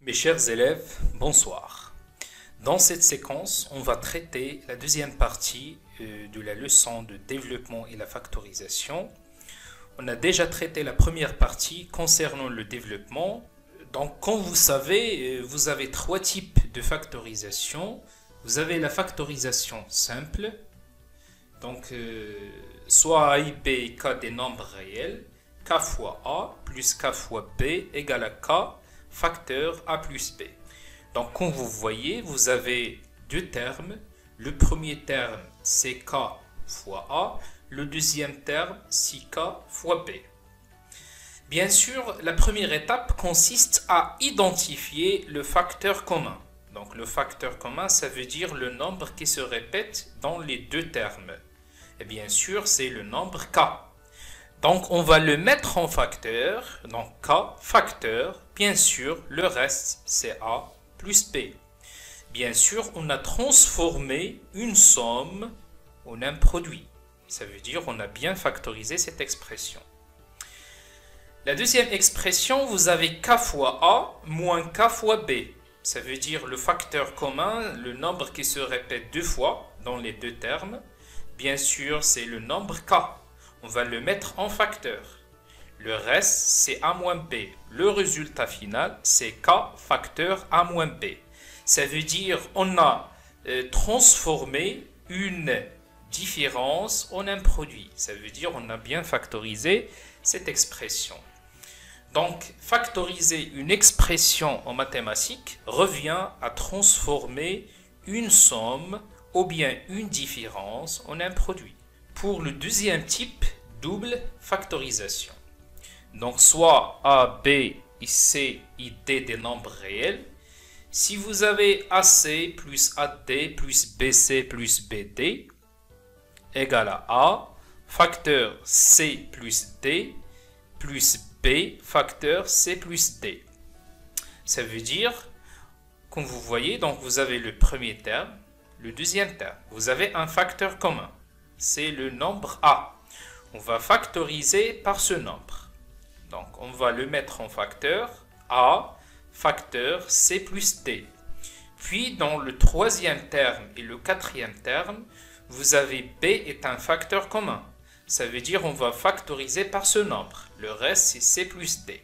Mes chers élèves, bonsoir. Dans cette séquence, on va traiter la deuxième partie de la leçon de développement et la factorisation. On a déjà traité la première partie concernant le développement. Donc, comme vous savez, vous avez trois types de factorisation. Vous avez la factorisation simple, donc soit A, I, B et K des nombres réels, K fois A plus K fois B égale à K facteur A plus B. Donc, comme vous voyez, vous avez deux termes. Le premier terme, c'est K fois A. Le deuxième terme, c'est K fois B. Bien sûr, la première étape consiste à identifier le facteur commun. Donc, le facteur commun, ça veut dire le nombre qui se répète dans les deux termes. Et bien sûr, c'est le nombre K. Donc, on va le mettre en facteur. Donc, K facteur. Bien sûr, le reste, c'est A plus B. Bien sûr, on a transformé une somme en un produit. Ça veut dire qu'on a bien factorisé cette expression. La deuxième expression, vous avez K fois A moins K fois B. Ça veut dire le facteur commun, le nombre qui se répète deux fois dans les deux termes. Bien sûr, c'est le nombre K. On va le mettre en facteur. Le reste, c'est A moins B. Le résultat final, c'est K facteur A moins B. Ça veut dire on a transformé une différence en un produit. Ça veut dire on a bien factorisé cette expression. Donc, factoriser une expression en mathématiques revient à transformer une somme ou bien une différence en un produit. Pour le deuxième type, double factorisation. Donc, soit A, B, et C et D des nombres réels. Si vous avez AC plus AD plus BC plus BD égale à A, facteur C plus D plus B facteur C plus D. Ça veut dire, comme vous voyez, donc vous avez le premier terme, le deuxième terme. Vous avez un facteur commun. C'est le nombre A. On va factoriser par ce nombre. Donc, on va le mettre en facteur A, facteur C plus D. Puis, dans le troisième terme et le quatrième terme, vous avez B est un facteur commun. Ça veut dire on va factoriser par ce nombre. Le reste, c'est C plus D.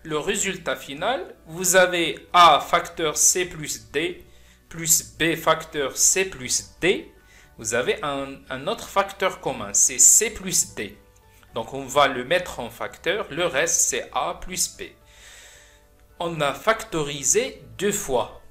Le résultat final, vous avez A facteur C plus D plus B facteur C plus D. Vous avez un autre facteur commun, c'est C plus D. Donc, on va le mettre en facteur. Le reste, c'est A plus B. On a factorisé deux fois.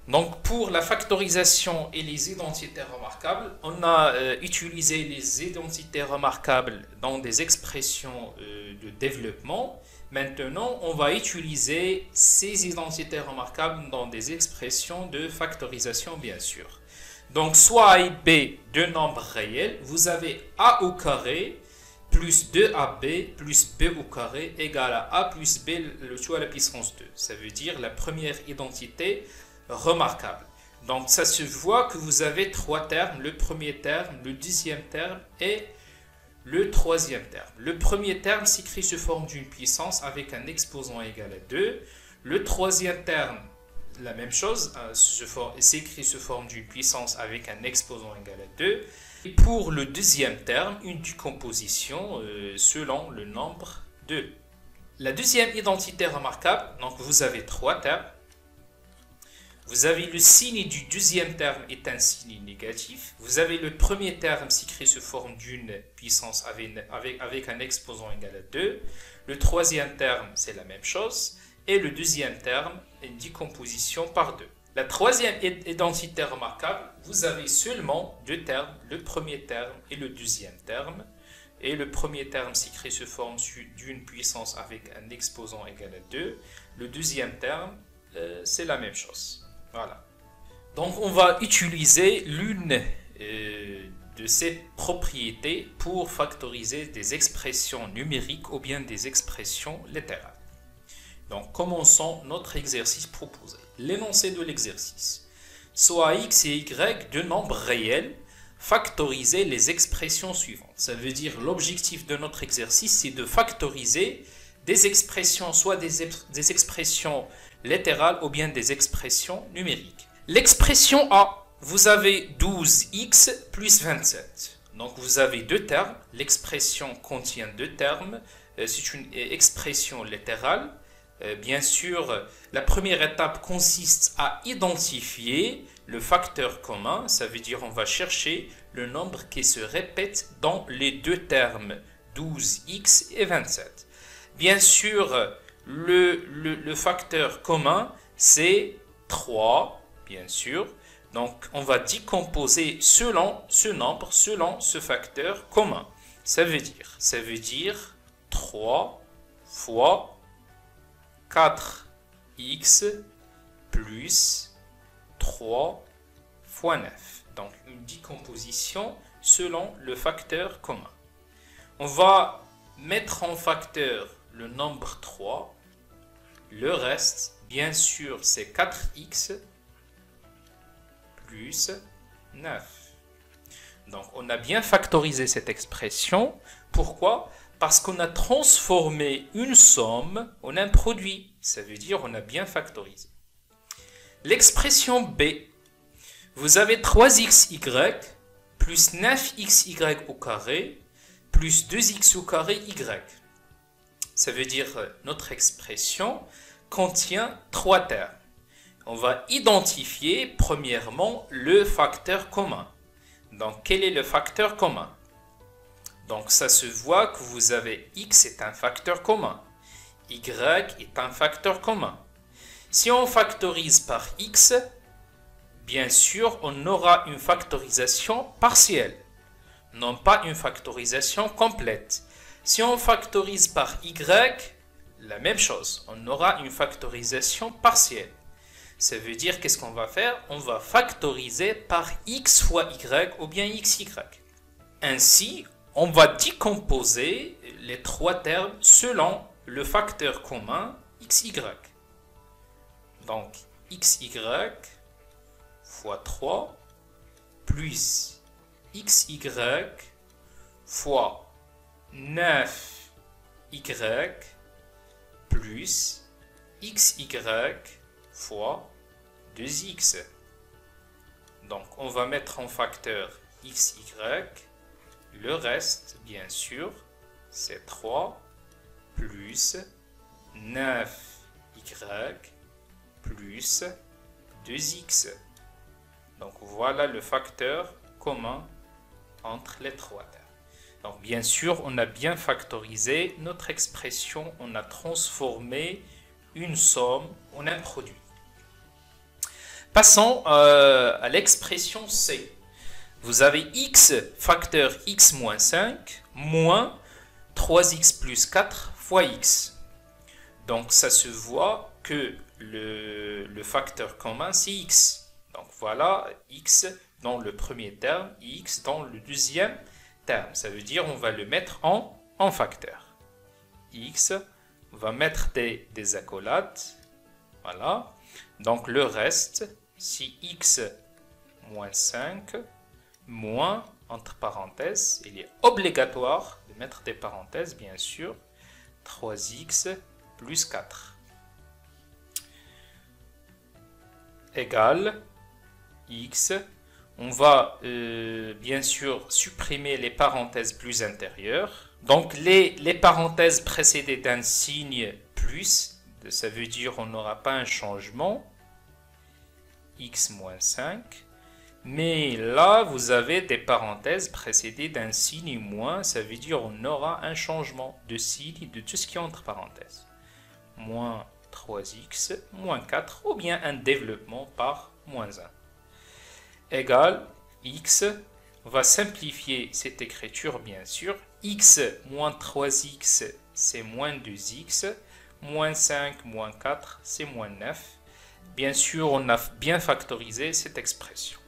Donc, pour la factorisation et les identités remarquables, on a utilisé les identités remarquables dans des expressions de développement. Maintenant, on va utiliser ces identités remarquables dans des expressions de factorisation, bien sûr. Donc, soit A et B, deux nombres réels, vous avez A au carré plus 2AB plus B au carré égale à A plus B le tout à la puissance 2. Ça veut dire la première identité remarquable. Donc, ça se voit que vous avez trois termes, le premier terme, le deuxième terme et le troisième terme. Le premier terme s'écrit sous forme d'une puissance avec un exposant égal à 2. Le troisième terme, la même chose, s'écrit sous forme d'une puissance avec un exposant égal à 2. Et pour le deuxième terme, une décomposition selon le nombre 2. La deuxième identité remarquable, donc vous avez trois termes. Vous avez le signe du deuxième terme est un signe négatif. Vous avez le premier terme s'écrit sous forme d'une puissance avec un exposant égal à 2. Le troisième terme, c'est la même chose. Et le deuxième terme, une décomposition par 2. La troisième identité remarquable, vous avez seulement deux termes, le premier terme et le deuxième terme. Et le premier terme s'écrit sous forme d'une puissance avec un exposant égal à 2. Le deuxième terme, c'est la même chose. Voilà. Donc, on va utiliser l'une de ces propriétés pour factoriser des expressions numériques ou bien des expressions littérales. Donc, commençons notre exercice proposé. L'énoncé de l'exercice. Soit x et y, deux nombres réels, factoriser les expressions suivantes. Ça veut dire l'objectif de notre exercice, c'est de factoriser des expressions, soit des expressions littérales ou bien des expressions numériques. L'expression A, vous avez 12x plus 27. Donc vous avez deux termes. L'expression contient deux termes. C'est une expression littérale. Bien sûr, la première étape consiste à identifier le facteur commun. Ça veut dire on va chercher le nombre qui se répète dans les deux termes 12x et 27. Bien sûr, le facteur commun, c'est 3, bien sûr. Donc, on va décomposer selon ce nombre, selon ce facteur commun. Ça veut dire 3 fois 4x plus 3 fois 9. Donc, une décomposition selon le facteur commun. On va mettre en facteur le nombre 3. Le reste, bien sûr, c'est 4x plus 9. Donc, on a bien factorisé cette expression. Pourquoi? Parce qu'on a transformé une somme en un produit. Ça veut dire on a bien factorisé. L'expression B, vous avez 3xy plus 9xy au carré plus 2x au carré y. Ça veut dire notre expression contient trois termes. On va identifier premièrement le facteur commun. Donc, quel est le facteur commun? Donc, ça se voit que vous avez x est un facteur commun. Y est un facteur commun. Si on factorise par x, bien sûr, on aura une factorisation partielle, non pas une factorisation complète. Si on factorise par y, la même chose, on aura une factorisation partielle. Ça veut dire, qu'est-ce qu'on va faire? On va factoriser par x fois y ou bien xy. Ainsi, on va décomposer les trois termes selon le facteur commun xy. Donc, xy fois 3 plus xy fois 9y plus xy fois 2x. Donc, on va mettre en facteur xy. Le reste, bien sûr, c'est 3 plus 9y plus 2x. Donc, voilà le facteur commun entre les trois termes. Donc, bien sûr, on a bien factorisé notre expression. On a transformé une somme en un produit. Passons à l'expression C. Vous avez x facteur x moins 5 moins 3x plus 4 fois x. Donc, ça se voit que le facteur commun, c'est x. Donc, voilà x dans le premier terme et x dans le deuxième terme. Ça veut dire on va le mettre en facteur. X, on va mettre des accolades. Voilà. Donc, le reste, c'est x moins 5 moins, entre parenthèses, il est obligatoire de mettre des parenthèses, bien sûr, 3x plus 4 égale x. On va bien sûr supprimer les parenthèses plus intérieures. Donc les parenthèses précédées d'un signe plus, ça veut dire on n'aura pas un changement, x moins 5. Mais là, vous avez des parenthèses précédées d'un signe moins, ça veut dire on aura un changement de signe de tout ce qui est entre parenthèses. Moins 3x, moins 4, ou bien un développement par moins 1. Égale x, on va simplifier cette écriture bien sûr. X moins 3x, c'est moins 2x, moins 5, moins 4, c'est moins 9. Bien sûr, on a bien factorisé cette expression.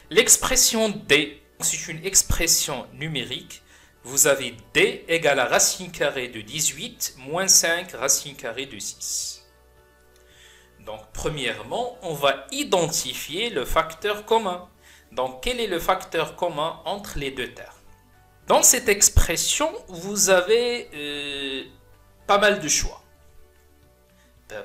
L'expression D, c'est une expression numérique. Vous avez D égale à racine carrée de 18 moins 5 racine carrée de 6. Donc, premièrement, on va identifier le facteur commun. Donc, quel est le facteur commun entre les deux termes? Dans cette expression, vous avez pas mal de choix.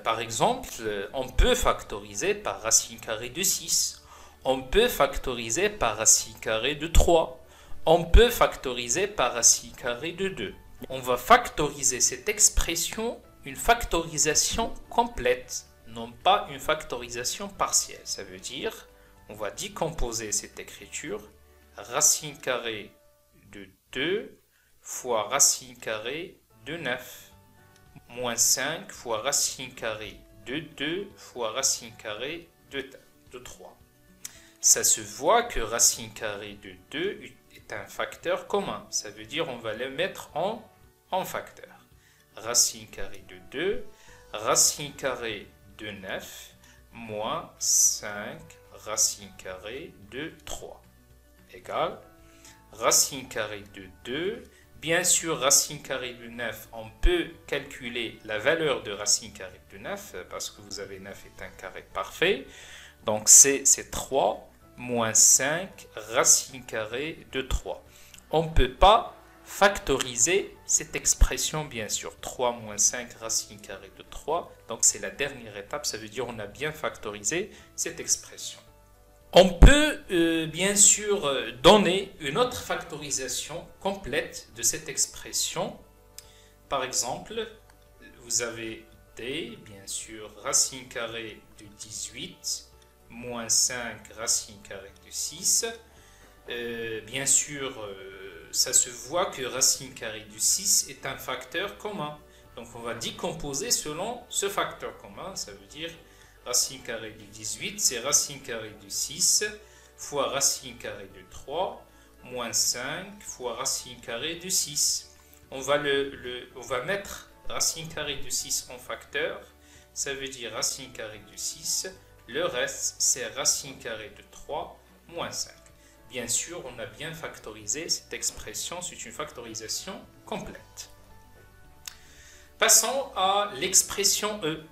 Par exemple, on peut factoriser par racine carrée de 6. On peut factoriser par racine carrée de 3. On peut factoriser par racine carrée de 2. On va factoriser cette expression, une factorisation complète, non pas une factorisation partielle. Ça veut dire, on va décomposer cette écriture, racine carrée de 2 fois racine carrée de 9. Moins 5 fois racine carrée de 2 fois racine carrée de 3. Ça se voit que racine carrée de 2 est un facteur commun. Ça veut dire on va le mettre en facteur. Racine carrée de 2, racine carrée de 9, moins 5 racine carrée de 3, égale racine carrée de 2. Bien sûr, racine carrée de 9, on peut calculer la valeur de racine carrée de 9, parce que vous avez 9 est un carré parfait. Donc c'est 3 moins 5 racine carrée de 3. On ne peut pas factoriser cette expression, bien sûr. 3 moins 5 racine carrée de 3. Donc c'est la dernière étape, ça veut dire qu'on a bien factorisé cette expression. On peut bien sûr donner une autre factorisation complète de cette expression. Par exemple, vous avez d, bien sûr, racine carrée de 18, moins 5 racine carrée de 6. Bien sûr, ça se voit que racine carrée de 6 est un facteur commun. Donc on va décomposer selon ce facteur commun, ça veut dire racine carrée de 18, c'est racine carrée de 6 fois racine carrée de 3 moins 5 fois racine carrée de 6. On va mettre racine carrée de 6 en facteur, ça veut dire racine carrée de 6. Le reste, c'est racine carrée de 3 moins 5. Bien sûr, on a bien factorisé cette expression, c'est une factorisation complète. Passons à l'expression E.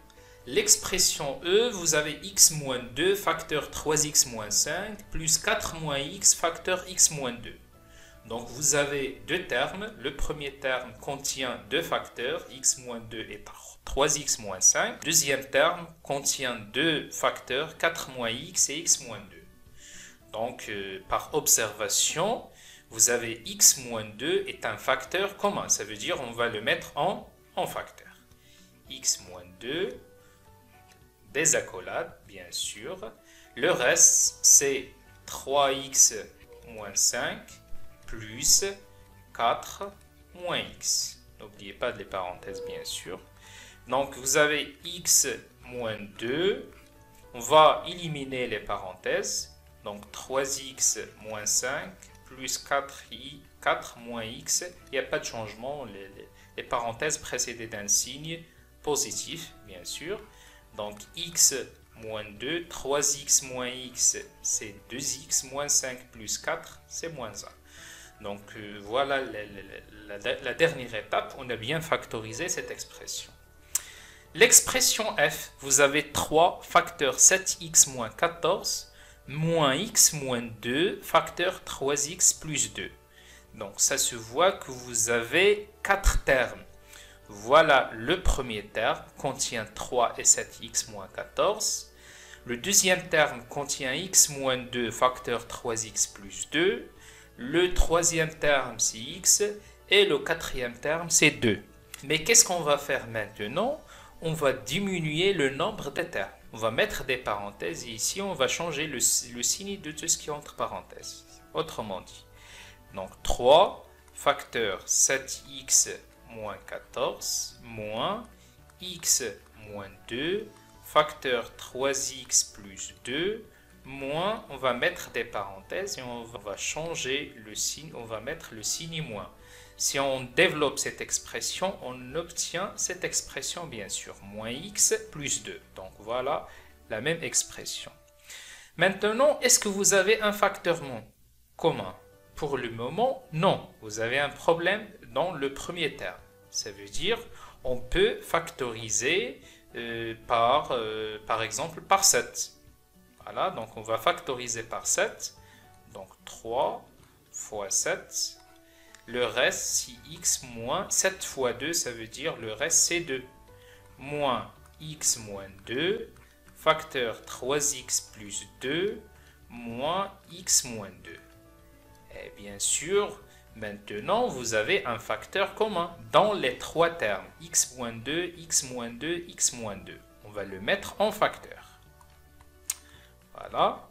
L'expression E, vous avez x moins 2 facteur 3x moins 5 plus 4 moins x facteur x moins 2. Donc vous avez deux termes. Le premier terme contient deux facteurs, x moins 2 et 3x moins 5. Deuxième terme contient deux facteurs, 4 moins x et x moins 2. Donc par observation, vous avez x moins 2 est un facteur commun. Ça veut dire on va le mettre en facteur. X moins 2, des accolades, bien sûr. Le reste, c'est 3x moins 5 plus 4 moins x. N'oubliez pas les parenthèses, bien sûr. Donc, vous avez x moins 2. On va éliminer les parenthèses. Donc, 3x moins 5 plus 4 moins x. Il n'y a pas de changement. Les parenthèses précédées d'un signe positif, bien sûr. Donc, x moins 2, 3x moins x, c'est 2x moins 5 plus 4, c'est moins 1. Donc, voilà la dernière étape. On a bien factorisé cette expression. L'expression f, vous avez 3 facteur 7x moins 14 moins x moins 2 facteur 3x plus 2. Donc, ça se voit que vous avez 4 termes. Voilà, le premier terme contient 3 et 7x moins 14. Le deuxième terme contient x moins 2 facteur 3x plus 2. Le troisième terme, c'est x. Et le quatrième terme, c'est 2. Mais qu'est-ce qu'on va faire maintenant? On va diminuer le nombre de termes. On va mettre des parenthèses et ici, on va changer le signe de tout ce qui est entre parenthèses. Autrement dit, donc 3 facteur 7x moins 14 moins x moins 2 facteur 3x plus 2 moins, on va mettre des parenthèses et on va changer le signe, on va mettre le signe moins. Si on développe cette expression, on obtient cette expression bien sûr, moins x plus 2. Donc voilà la même expression. Maintenant, est-ce que vous avez un facteur commun? Pour le moment, non. Vous avez un problème dans le premier terme. Ça veut dire on peut factoriser par exemple par 7. Voilà, donc on va factoriser par 7. Donc 3 fois 7. Le reste, si x moins 7 fois 2, ça veut dire le reste c'est 2. Moins x moins 2, facteur 3x plus 2, moins x moins 2. Et bien sûr, maintenant, vous avez un facteur commun dans les trois termes, x moins 2, x moins 2, x moins 2. On va le mettre en facteur. Voilà.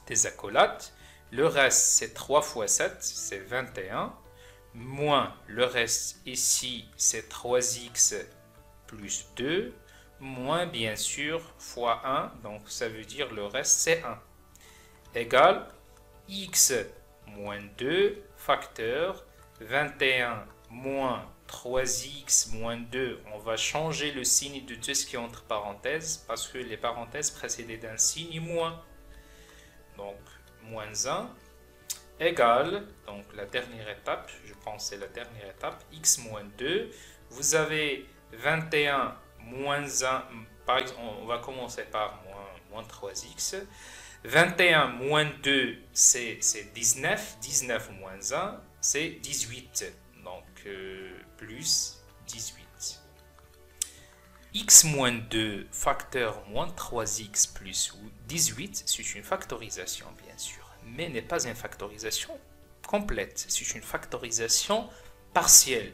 Des accolades. Le reste, c'est 3 fois 7, c'est 21. Moins le reste ici, c'est 3x plus 2. Moins, bien sûr, fois 1. Donc, ça veut dire le reste, c'est 1. Égale x moins 2, facteur 21 moins 3x moins 2. On va changer le signe de tout ce qui est entre parenthèses parce que les parenthèses précédaient d'un signe moins. Donc, moins 1 égale, donc la dernière étape, je pense c'est la dernière étape, x moins 2. Vous avez 21 moins 1, par exemple, on va commencer par moins 3x. 21 moins 2, c'est 19. 19 moins 1, c'est 18. Donc, plus 18. X moins 2, facteur moins 3x plus 18, c'est une factorisation, bien sûr. Mais n'est pas une factorisation complète. C'est une factorisation partielle.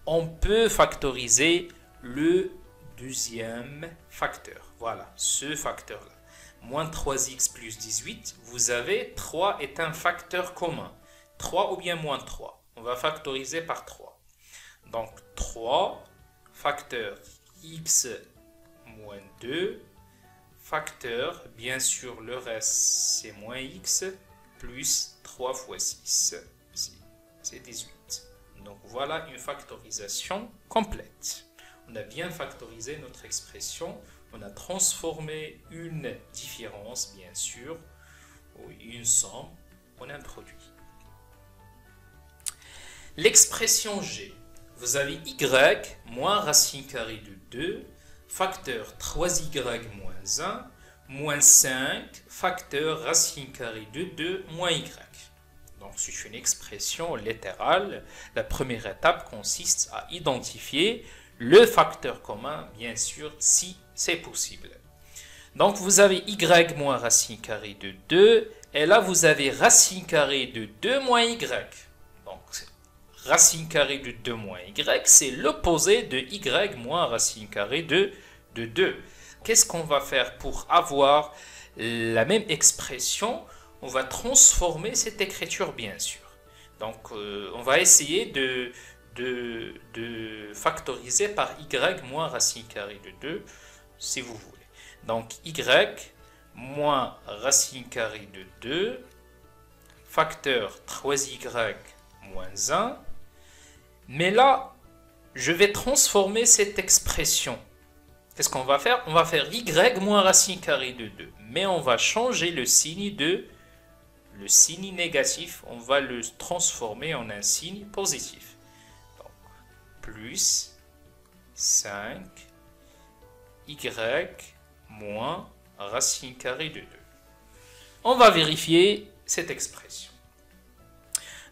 On peut factoriser le deuxième facteur. Voilà, ce facteur-là. Moins 3x plus 18, vous avez 3 est un facteur commun. 3 ou bien moins 3. On va factoriser par 3. Donc 3, facteur x moins 2, facteur, bien sûr le reste c'est moins x, plus 3 fois 6, c'est 18. Donc voilà une factorisation complète. On a bien factorisé notre expression. On a transformé une différence, bien sûr, ou une somme, en un produit. L'expression g, vous avez y moins racine carrée de 2, facteur 3y moins 1, moins 5, facteur racine carrée de 2, moins y. Donc c'est une expression littérale. La première étape consiste à identifier le facteur commun, bien sûr, si c'est possible. Donc, vous avez y moins racine carrée de 2. Et là, vous avez racine carrée de 2 moins y. Donc, racine carrée de 2 moins y, c'est l'opposé de y moins racine carrée de 2. Qu'est-ce qu'on va faire pour avoir la même expression? On va transformer cette écriture, bien sûr. Donc, on va essayer de factoriser par y moins racine carrée de 2, si vous voulez. Donc, y moins racine carrée de 2, facteur 3y moins 1. Mais là, je vais transformer cette expression. Qu'est-ce qu'on va faire? On va faire y moins racine carrée de 2. Mais on va changer le signe négatif. On va le transformer en un signe positif. Donc, plus 5 y moins racine carrée de 2. On va vérifier cette expression.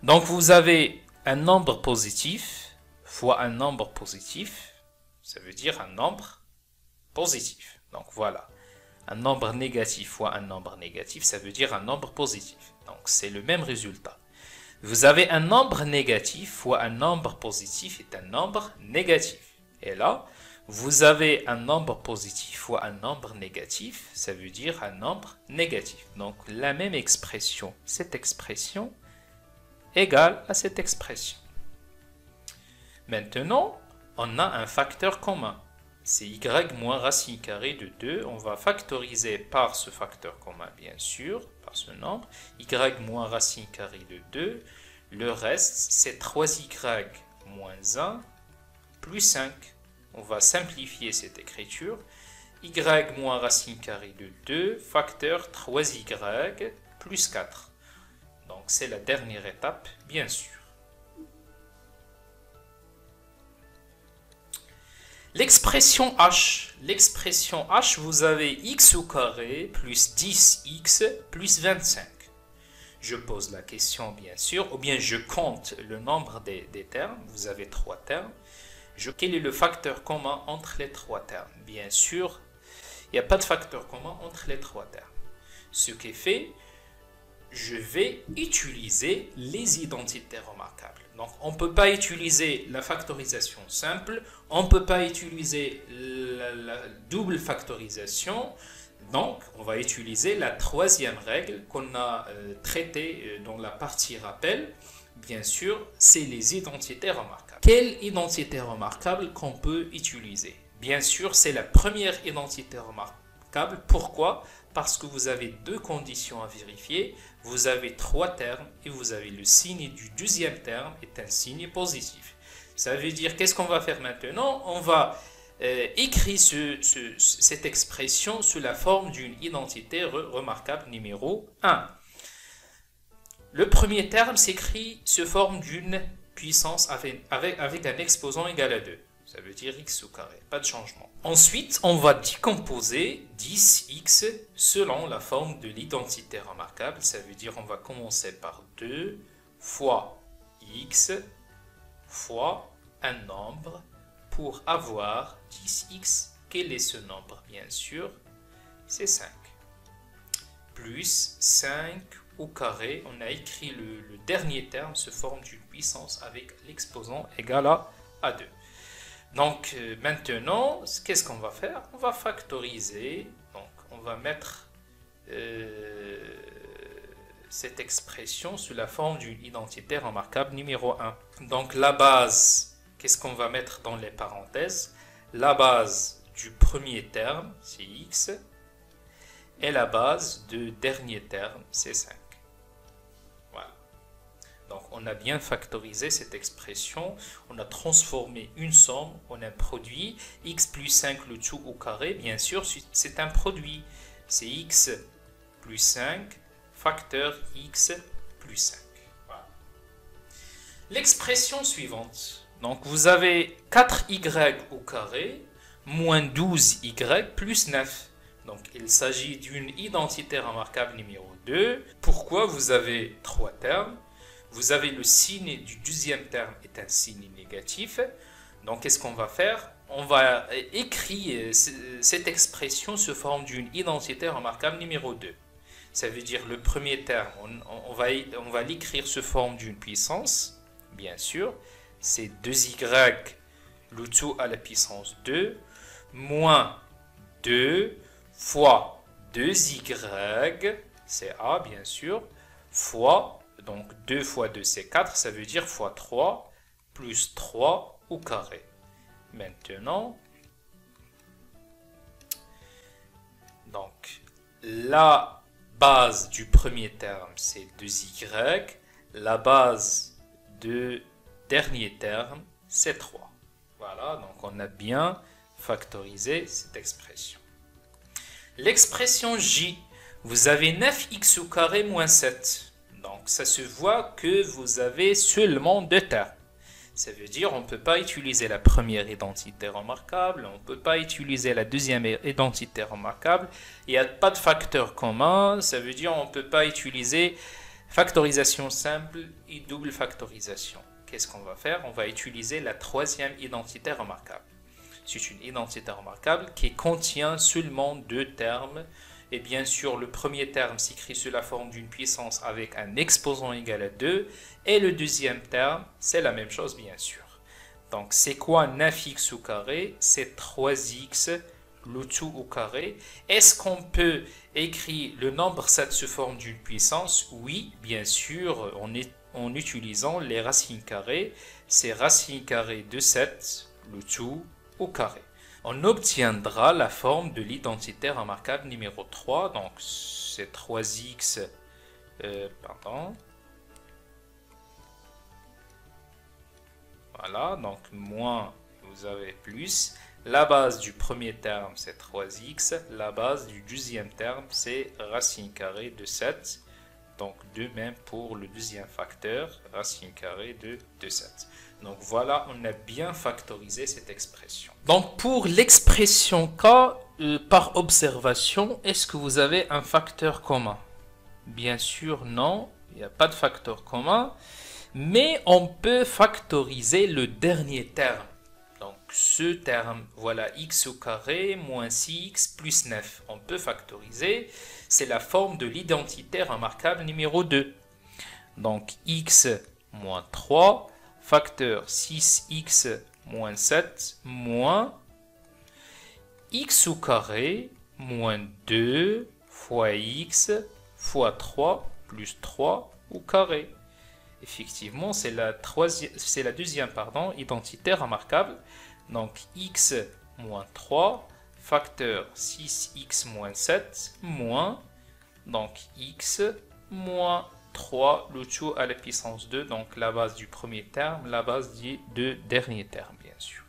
Donc, vous avez un nombre positif fois un nombre positif. Ça veut dire un nombre positif. Donc, voilà. Un nombre négatif fois un nombre négatif, ça veut dire un nombre positif. Donc, c'est le même résultat. Vous avez un nombre négatif fois un nombre positif est un nombre négatif. Et là, vous avez un nombre positif fois un nombre négatif, ça veut dire un nombre négatif. Donc, la même expression, cette expression, égale à cette expression. Maintenant, on a un facteur commun. C'est y moins racine carrée de 2. On va factoriser par ce facteur commun, bien sûr, par ce nombre. Y moins racine carrée de 2. Le reste, c'est 3y moins 1 plus 5. On va simplifier cette écriture. Y moins racine carrée de 2, facteur 3y plus 4. Donc, c'est la dernière étape, bien sûr. L'expression h. L'expression h, vous avez x au carré plus 10x plus 25. Je pose la question, bien sûr, ou bien je compte le nombre des termes. Vous avez 3 termes. Quel est le facteur commun entre les trois termes? Bien sûr, il n'y a pas de facteur commun entre les trois termes. Ce qui est fait, je vais utiliser les identités remarquables. Donc, on ne peut pas utiliser la factorisation simple, on ne peut pas utiliser la double factorisation. Donc, on va utiliser la troisième règle qu'on a traitée dans la partie rappel. Bien sûr, c'est les identités remarquables. Quelle identité remarquable qu'on peut utiliser? Bien sûr, c'est la première identité remarquable. Pourquoi? Parce que vous avez deux conditions à vérifier. Vous avez trois termes et vous avez le signe du deuxième terme est un signe positif. Ça veut dire, qu'est-ce qu'on va faire maintenant? On va écrire cette expression sous la forme d'une identité remarquable numéro 1. Le premier terme s'écrit sous forme d'une puissance avec un exposant égal à 2. Ça veut dire x au carré, pas de changement. Ensuite, on va décomposer 10x selon la forme de l'identité remarquable. Ça veut dire on va commencer par 2 fois x fois un nombre pour avoir 10x. Quel est ce nombre? Bien sûr, c'est 5. Plus 5 au carré, on a écrit le dernier terme sous forme d'une puissance avec l'exposant égal à 2. Donc maintenant, qu'est-ce qu'on va faire? On va factoriser. Donc on va mettre cette expression sous la forme d'une identité remarquable numéro 1. Donc la base, qu'est-ce qu'on va mettre dans les parenthèses? La base du premier terme, c'est x. Et la base du dernier terme, c'est 5. Voilà. Donc, on a bien factorisé cette expression. On a transformé une somme en un produit. X plus 5 le tout au carré, bien sûr, c'est un produit. C'est x plus 5, facteur x plus 5. Voilà. L'expression suivante. Donc, vous avez 4y au carré moins 12y plus 9. Donc, il s'agit d'une identité remarquable numéro 2. Pourquoi vous avez trois termes? Vous avez le signe du deuxième terme est un signe négatif. Donc, qu'est-ce qu'on va faire? On va écrire cette expression sous forme d'une identité remarquable numéro 2. Ça veut dire le premier terme, on va l'écrire sous forme d'une puissance, bien sûr. C'est 2y, le tout à la puissance 2, moins 2 fois 2y, c'est a bien sûr, fois, donc 2 fois 2 c'est 4, ça veut dire fois 3, plus 3 au carré. Maintenant, donc la base du premier terme c'est 2y, la base du dernier terme c'est 3. Voilà, donc on a bien factorisé cette expression. L'expression j, vous avez 9x au carré moins 7. Donc, ça se voit que vous avez seulement deux termes. Ça veut dire on ne peut pas utiliser la première identité remarquable, on ne peut pas utiliser la deuxième identité remarquable. Il n'y a pas de facteur commun, ça veut dire on ne peut pas utiliser factorisation simple et double factorisation. Qu'est-ce qu'on va faire? On va utiliser la troisième identité remarquable. C'est une identité remarquable qui contient seulement deux termes. Et bien sûr, le premier terme s'écrit sous la forme d'une puissance avec un exposant égal à 2. Et le deuxième terme, c'est la même chose, bien sûr. Donc, c'est quoi 9x au carré? C'est 3x, le tout au carré. Est-ce qu'on peut écrire le nombre 7 sous forme d'une puissance? Oui, bien sûr, en utilisant les racines carrées. C'est racine carrée de 7, le tout au carré. On obtiendra la forme de l'identité remarquable numéro 3. Donc, c'est 3x, Voilà, donc moins, vous avez plus. La base du premier terme, c'est 3x. La base du deuxième terme, c'est racine carrée de 7. Donc, de même pour le deuxième facteur, racine carrée de 7. Donc voilà, on a bien factorisé cette expression. Donc pour l'expression K, par observation, est-ce que vous avez un facteur commun? Bien sûr, non, il n'y a pas de facteur commun. Mais on peut factoriser le dernier terme. Donc ce terme, voilà, x au carré moins 6x plus 9. On peut factoriser. C'est la forme de l'identité remarquable numéro 2. Donc, x moins 3, facteur 6x moins 7, moins x au carré, moins 2 fois x fois 3 plus 3 au carré. Effectivement, c'est la deuxième identité remarquable. Donc, x moins 3, facteur 6x moins 7, moins, donc x moins 3, le tout à la puissance 2, donc la base du premier terme, la base des deux derniers termes, bien sûr.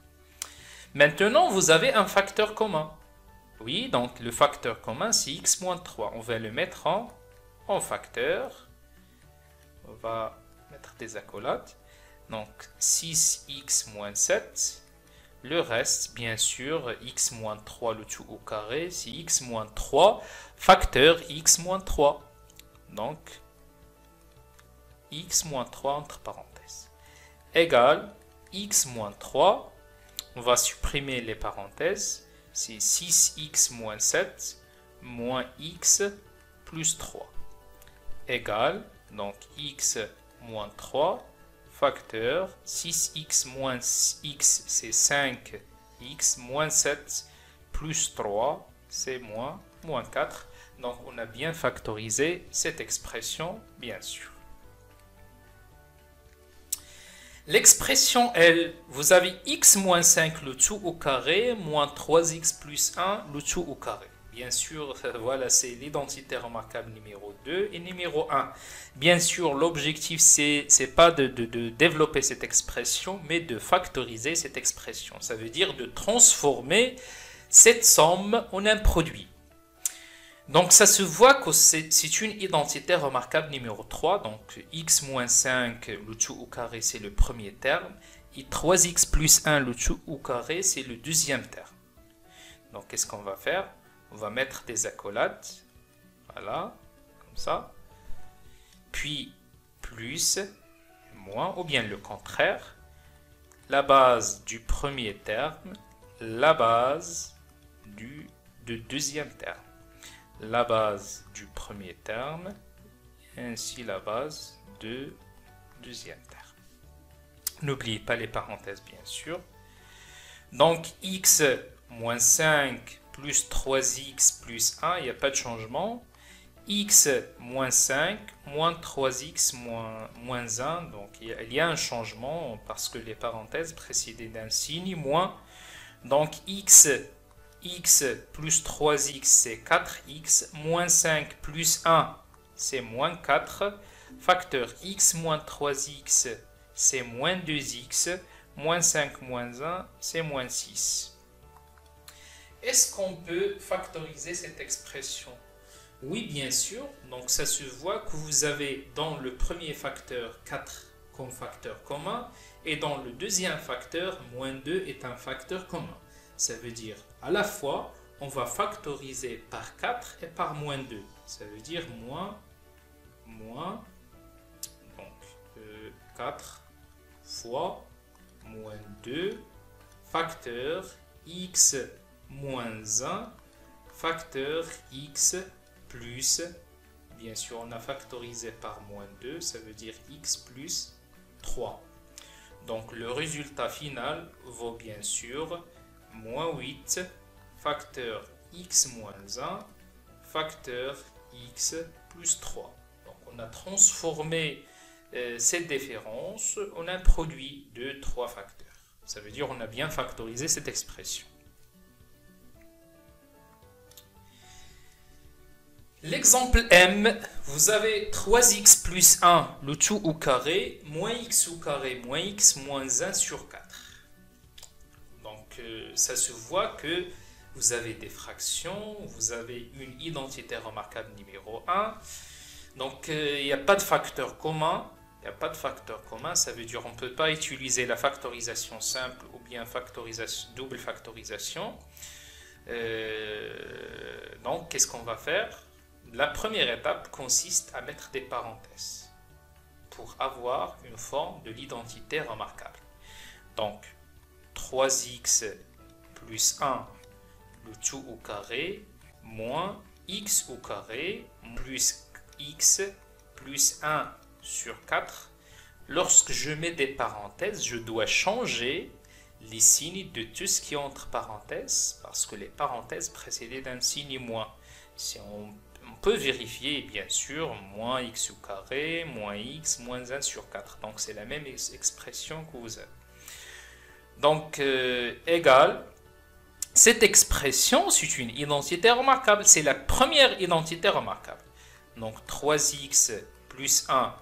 Maintenant, vous avez un facteur commun. Oui, donc le facteur commun, c'est x moins 3. On va le mettre en facteur. On va mettre des accolades. Donc, 6x moins 7. Le reste, bien sûr, x moins 3, le tout au carré, c'est x moins 3, facteur x moins 3. Donc, x moins 3 entre parenthèses. Égale x moins 3. On va supprimer les parenthèses. C'est 6x moins 7 moins x plus 3. Égale, donc x moins 3, facteur 6x moins x, c'est 5x moins 7 plus 3, c'est moins 4. Donc on a bien factorisé cette expression, bien sûr. L'expression L, vous avez x moins 5 le tout au carré, moins 3x plus 1 le tout au carré. Bien sûr, voilà, c'est l'identité remarquable numéro 2 et numéro 1. Bien sûr, l'objectif, c'est pas de développer cette expression, mais de factoriser cette expression. Ça veut dire de transformer cette somme en un produit. Donc, ça se voit que c'est une identité remarquable numéro 3. Donc, x moins 5, le tout au carré, c'est le premier terme. Et 3x plus 1, le tout au carré, c'est le deuxième terme. Donc, qu'est-ce qu'on va faire? On va mettre des accolades. Voilà, comme ça. Puis, plus, moins, ou bien le contraire. La base du premier terme, la base du deuxième terme. La base du premier terme, ainsi la base du deuxième terme. N'oubliez pas les parenthèses, bien sûr. Donc, x moins 5 plus 3x plus 1, il n'y a pas de changement. X moins 5 moins 3x moins 1, donc il y a un changement parce que les parenthèses précédées d'un signe, moins. Donc, x plus 3x, c'est 4x, moins 5 plus 1, c'est moins 4, facteur x moins 3x, c'est moins 2x, moins 5 moins 1, c'est moins 6. Est-ce qu'on peut factoriser cette expression? Oui, bien sûr. Donc, ça se voit que vous avez dans le premier facteur 4 comme facteur commun et dans le deuxième facteur, moins 2 est un facteur commun. Ça veut dire à la fois, on va factoriser par 4 et par moins 2. Ça veut dire moins, donc 4 fois moins 2, facteur x moins 1, facteur x plus, bien sûr on a factorisé par moins 2, ça veut dire x plus 3. Donc le résultat final vaut bien sûr moins 8, facteur x moins 1, facteur x plus 3. Donc on a transformé cette différence en un produit de 3 facteurs. Ça veut dire qu'on a bien factorisé cette expression. L'exemple M, vous avez 3x plus 1, le tout au carré, moins x au carré, moins x moins 1 sur 4. Donc, ça se voit que vous avez des fractions, vous avez une identité remarquable numéro 1. Donc, il n'y a pas de facteur commun. Il n'y a pas de facteur commun, ça veut dire qu'on ne peut pas utiliser la factorisation simple ou bien double factorisation. Donc, qu'est-ce qu'on va faire? La première étape consiste à mettre des parenthèses pour avoir une forme de l'identité remarquable. Donc, 3x plus 1, le tout au carré, moins x au carré, plus x plus 1 sur 4. Lorsque je mets des parenthèses, je dois changer les signes de tout ce qui est entre parenthèses, parce que les parenthèses précédées d'un signe moins. Si on peut vérifier, bien sûr, moins x au carré, moins x, moins 1 sur 4. Donc, c'est la même expression que vous avez. Donc, égal. Cette expression, c'est une identité remarquable. C'est la première identité remarquable. Donc, 3x plus 1,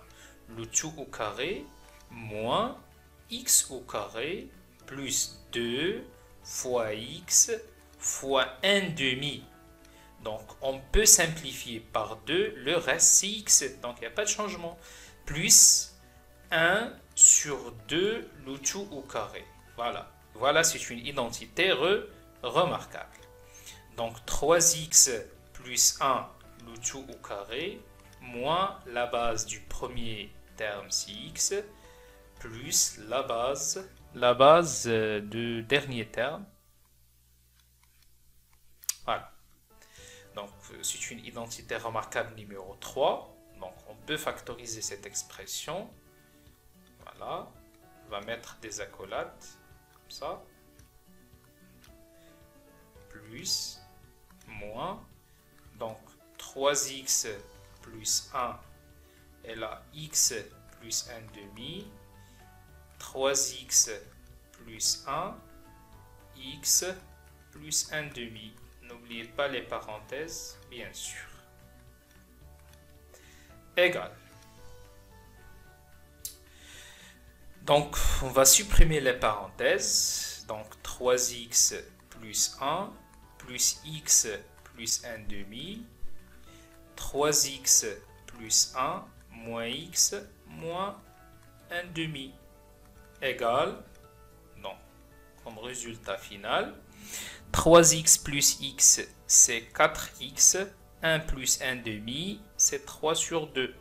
le tout au carré, moins x au carré, plus 2 fois x fois 1 demi. Donc, on peut simplifier par 2, le reste c'est x, donc il n'y a pas de changement. Plus 1 sur 2, le tout au carré. Voilà, voilà, c'est une identité remarquable. Donc, 3x plus 1, le tout au carré, moins la base du premier terme c'est x, plus la base du dernier terme. Voilà. Donc, c'est une identité remarquable numéro 3. Donc, on peut factoriser cette expression. Voilà. On va mettre des accolades, comme ça. Plus, moins. Donc, 3x plus 1 est là, x plus 1 demi. 3x plus 1, x plus 1 demi. N'oubliez pas les parenthèses, bien sûr. Égal. Donc, on va supprimer les parenthèses. Donc, 3x plus 1 plus x plus 1 demi. 3x plus 1 moins x moins 1 demi. Égal. Donc, comme résultat final, 3x plus x, c'est 4x. 1 plus 1 demi, c'est 3 sur 2.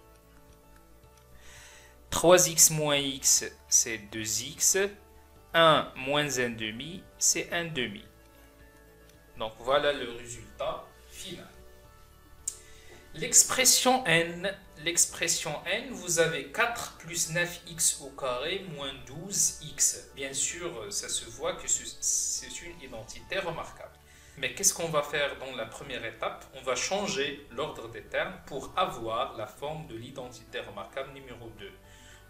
3x moins x, c'est 2x. 1 moins 1 demi, c'est 1 demi. Donc, voilà le résultat final. L'expression n, vous avez 4 plus 9x au carré moins 12x. Bien sûr, ça se voit que c'est une identité remarquable. Mais qu'est-ce qu'on va faire dans la première étape? On va changer l'ordre des termes pour avoir la forme de l'identité remarquable numéro 2.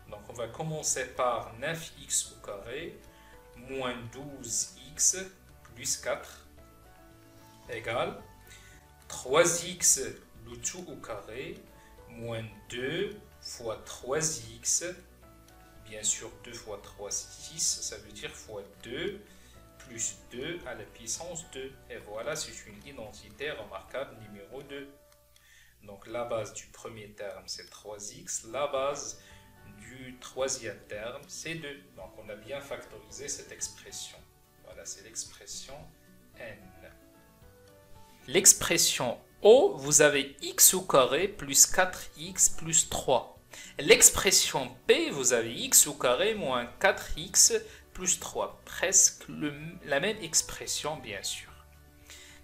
Donc, on va commencer par 9x au carré moins 12x plus 4 égale 3x le tout au carré, moins 2 fois 3x, bien sûr 2 fois 3 c'est 6, ça veut dire fois 2, plus 2 à la puissance 2. Et voilà, c'est une identité remarquable numéro 2. Donc la base du premier terme c'est 3x, la base du troisième terme c'est 2. Donc on a bien factorisé cette expression. Voilà, c'est l'expression n. L'expression O, vous avez x au carré plus 4x plus 3. L'expression P, vous avez x au carré moins 4x plus 3. Presque la même expression, bien sûr.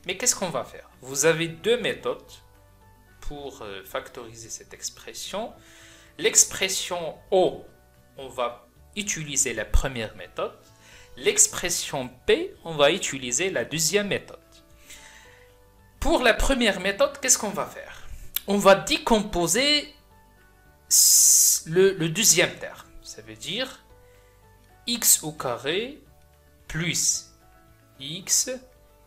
Mais qu'est-ce qu'on va faire? Vous avez deux méthodes pour factoriser cette expression. L'expression O, on va utiliser la première méthode. L'expression P, on va utiliser la deuxième méthode. Pour la première méthode, qu'est-ce qu'on va faire? On va décomposer le deuxième terme. Ça veut dire x au carré plus x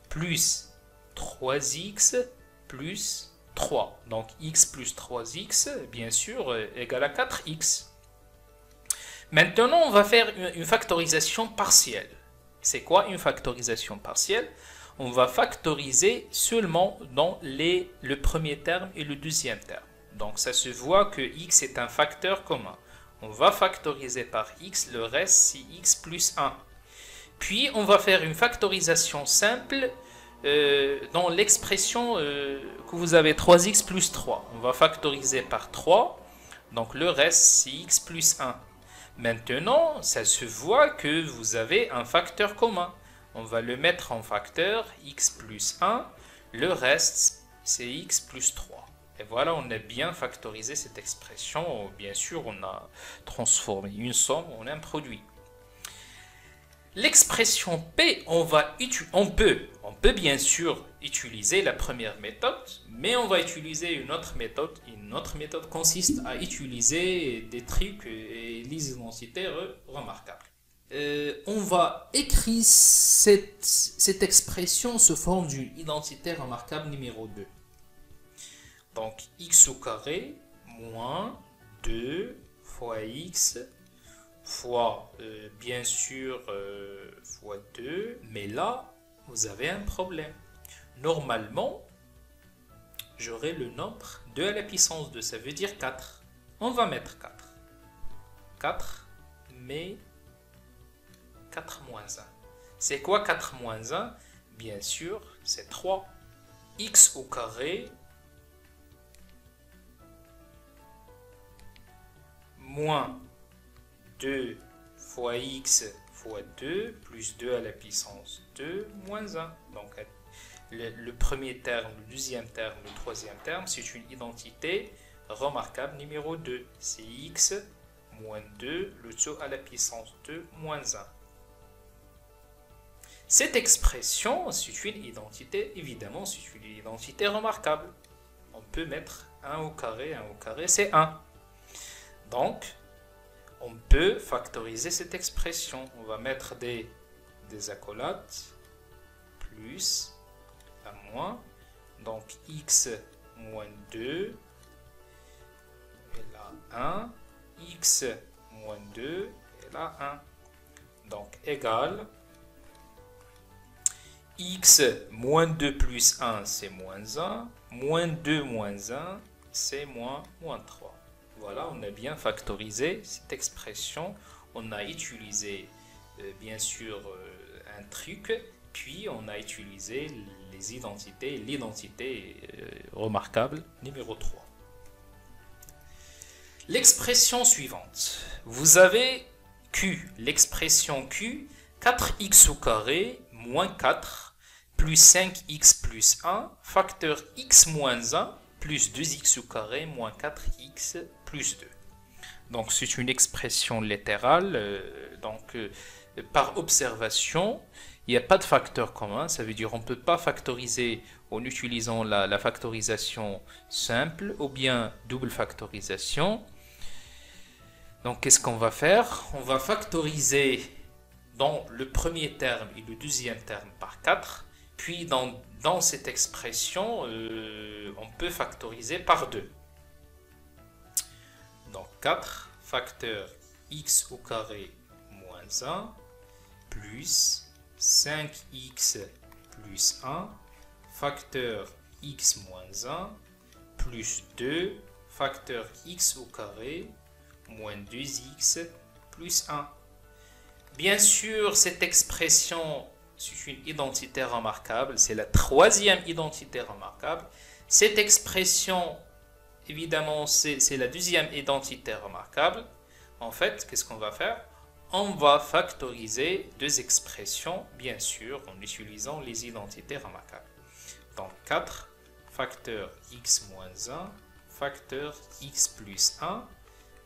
plus 3x plus 3. Donc x plus 3x, bien sûr, égale à 4x. Maintenant, on va faire une factorisation partielle. C'est quoi une factorisation partielle? On va factoriser seulement dans le premier terme et le deuxième terme. Donc ça se voit que x est un facteur commun. On va factoriser par x, le reste c'est x plus 1. Puis on va faire une factorisation simple dans l'expression que vous avez 3x plus 3. On va factoriser par 3, donc le reste c'est x plus 1. Maintenant, ça se voit que vous avez un facteur commun. On va le mettre en facteur x plus 1. Le reste, c'est x plus 3. Et voilà, on a bien factorisé cette expression. Bien sûr, on a transformé une somme en un produit. L'expression P, on peut bien sûr utiliser la première méthode, mais on va utiliser une autre méthode. Une autre méthode consiste à utiliser des trucs et les identités remarquables. On va écrire cette expression sous forme d'une identité remarquable numéro 2. Donc x au carré moins 2 fois x fois, bien sûr, fois 2. Mais là, vous avez un problème. Normalement, j'aurai le nombre 2 à la puissance 2. Ça veut dire 4. On va mettre 4. 4, mais 4 moins 1. C'est quoi 4 moins 1? Bien sûr, c'est 3. X au carré moins 2 fois x fois 2 plus 2 à la puissance 2 moins 1. Donc le premier terme, le deuxième terme, le troisième terme, c'est une identité remarquable numéro 2. C'est x moins 2, le tout à la puissance 2 moins 1. Cette expression, c'est une identité, évidemment, c'est une identité remarquable. On peut mettre 1 au carré c'est 1. Donc, on peut factoriser cette expression. On va mettre des accolades, plus, à moins. Donc, x moins 2, et là 1. X moins 2, et là 1. Donc, égal. X moins 2 plus 1, c'est moins 1. Moins 2 moins 1, c'est moins 3. Voilà, on a bien factorisé cette expression. On a utilisé, bien sûr, un truc. Puis, on a utilisé les identités, l'identité remarquable numéro 3. L'expression suivante. Vous avez Q, l'expression Q, 4x au carré moins 4 plus 5x plus 1, facteur x moins 1, plus 2x au carré moins 4x plus 2. Donc c'est une expression littérale. Par observation, il n'y a pas de facteur commun. Ça veut dire on ne peut pas factoriser en utilisant la factorisation simple ou bien double factorisation. Donc qu'est-ce qu'on va faire? On va factoriser dans le premier terme et le deuxième terme par 4. Puis dans cette expression, on peut factoriser par 2. Donc 4 facteur x au carré moins 1 plus 5x plus 1 facteur x moins 1 plus 2 facteur x au carré moins 2x plus 1. Bien sûr, cette expression, c'est une identité remarquable. C'est la troisième identité remarquable. Cette expression, évidemment, c'est la deuxième identité remarquable. En fait, qu'est-ce qu'on va faire? On va factoriser deux expressions, bien sûr, en utilisant les identités remarquables. Donc 4 facteur x moins 1 facteur x plus 1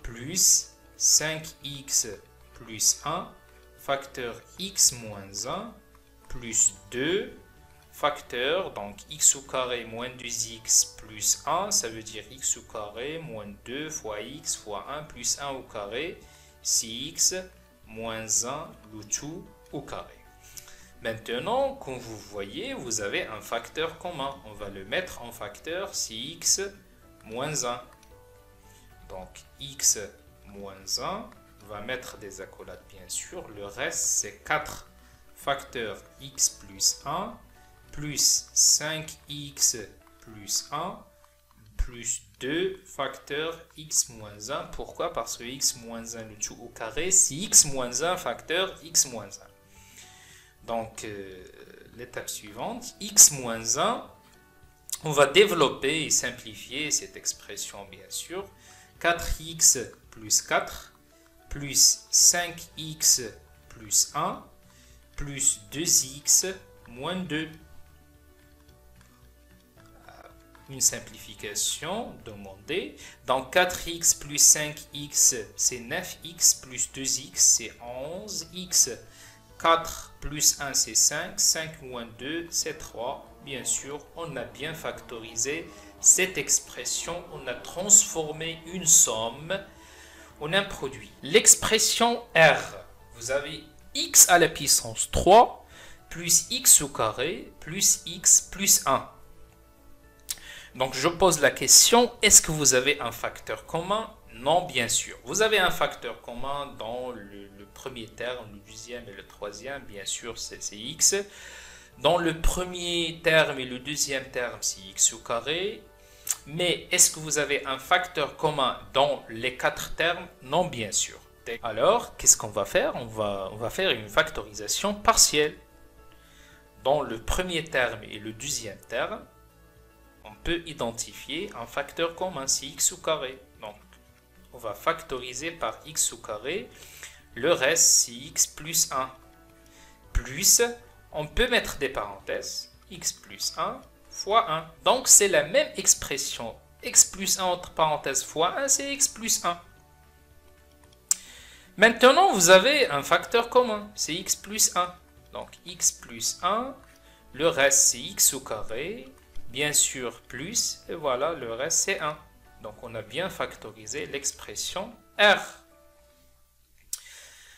plus 5x plus 1 facteur x moins 1 plus 2 facteur, donc x au carré moins 2x plus 1, ça veut dire x au carré moins 2 fois x fois 1 plus 1 au carré, 6x moins 1, le tout au carré. Maintenant, comme vous voyez, vous avez un facteur commun. On va le mettre en facteur 6x moins 1. Donc x moins 1, on va mettre des accolades bien sûr. Le reste, c'est 4 facteur x plus 1 plus 5x plus 1 plus 2 facteur x moins 1. Pourquoi? Parce que x moins 1 le tout au carré, c'est x moins 1 facteur x moins 1. Donc, l'étape suivante, x moins 1, on va développer et simplifier cette expression bien sûr. 4x plus 4 plus 5x plus 1 plus 2x moins 2. Une simplification demandée. Donc 4x plus 5x, c'est 9x plus 2x, c'est 11x. 4 plus 1, c'est 5. 5 moins 2, c'est 3. Bien sûr, on a bien factorisé cette expression. On a transformé une somme en un produit. L'expression R, vous avez x à la puissance 3 plus x au carré plus x plus 1. Donc je pose la question, est-ce que vous avez un facteur commun? Non, bien sûr. Vous avez un facteur commun dans le premier terme, le deuxième et le troisième, bien sûr, c'est x. Dans le premier terme et le deuxième terme, c'est x au carré. Mais est-ce que vous avez un facteur commun dans les quatre termes? Non, bien sûr. Alors, qu'est-ce qu'on va faire? On va faire une factorisation partielle. Dans le premier terme et le deuxième terme, on peut identifier un facteur commun, c'est x au carré. Donc, on va factoriser par x au carré. Le reste, c'est x plus 1. Plus, on peut mettre des parenthèses, x plus 1 fois 1. Donc, c'est la même expression. X plus 1 entre parenthèses fois 1, c'est x plus 1. Maintenant, vous avez un facteur commun, c'est x plus 1. Donc, x plus 1, le reste, c'est x au carré. Bien sûr, plus, et voilà, le reste, c'est 1. Donc, on a bien factorisé l'expression R.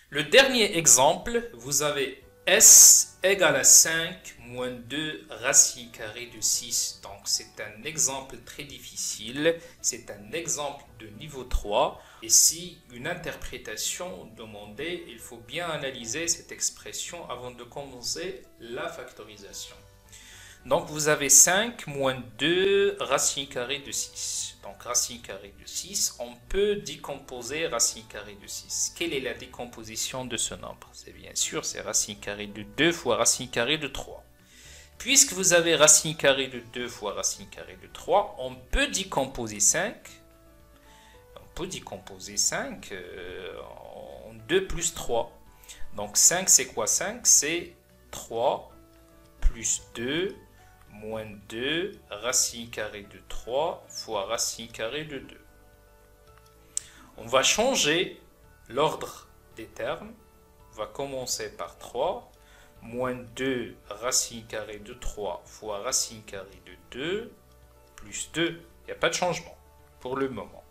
Le dernier exemple, vous avez S égale à 5 moins 2 racine carrée de 6. Donc, c'est un exemple très difficile. C'est un exemple de niveau 3. Et si une interprétation demandée, il faut bien analyser cette expression avant de commencer la factorisation. Donc, vous avez 5 moins 2 racine carrée de 6. Donc, racine carrée de 6, on peut décomposer racine carrée de 6. Quelle est la décomposition de ce nombre? C'est bien sûr, c'est racine carrée de 2 fois racine carrée de 3. Puisque vous avez racine carrée de 2 fois racine carrée de 3, on peut décomposer 5. On peut décomposer 5 en 2 plus 3. Donc, 5, c'est quoi 5? C'est 3 plus 2 moins 2 racine carrée de 3 fois racine carrée de 2. On va changer l'ordre des termes. On va commencer par 3 moins 2 racine carrée de 3 fois racine carrée de 2 plus 2. Il n'y a pas de changement pour le moment.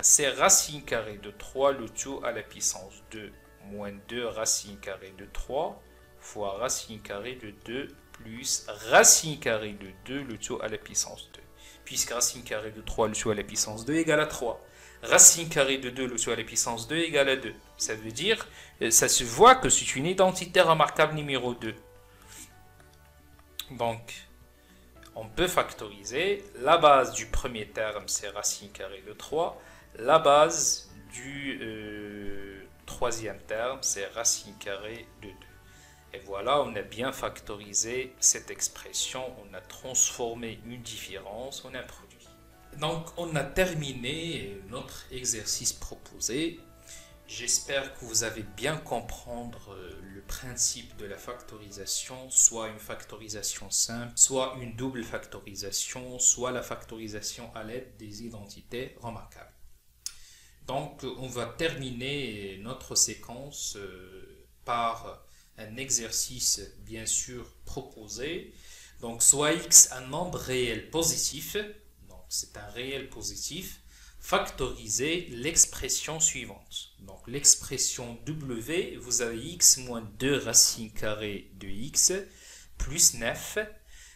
C'est racine carrée de 3 le tout à la puissance 2 moins 2 racine carrée de 3 fois racine carrée de 2 plus racine carrée de 2 le tout à la puissance 2. Puisque racine carrée de 3 le tout à la puissance 2 égale à 3. Racine carrée de 2 le tout à la puissance 2 égale à 2. Ça veut dire, ça se voit que c'est une identité remarquable numéro 2. Donc, on peut factoriser. La base du premier terme, c'est racine carrée de 3. La base du troisième terme, c'est racine carrée de 2. Et voilà, on a bien factorisé cette expression, on a transformé une différence en un produit. Donc, on a terminé notre exercice proposé. J'espère que vous avez bien compris le principe de la factorisation, soit une factorisation simple, soit une double factorisation, soit la factorisation à l'aide des identités remarquables. Donc, on va terminer notre séquence par un exercice bien sûr proposé. Donc soit x un nombre réel positif, donc c'est un réel positif, factoriser l'expression suivante. Donc l'expression w, vous avez x moins 2 racine carrée de x plus 9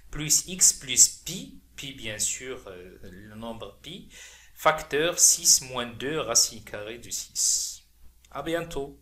plus x plus pi, pi bien sûr le nombre pi, facteur 6 moins 2 racine carrée de 6. À bientôt.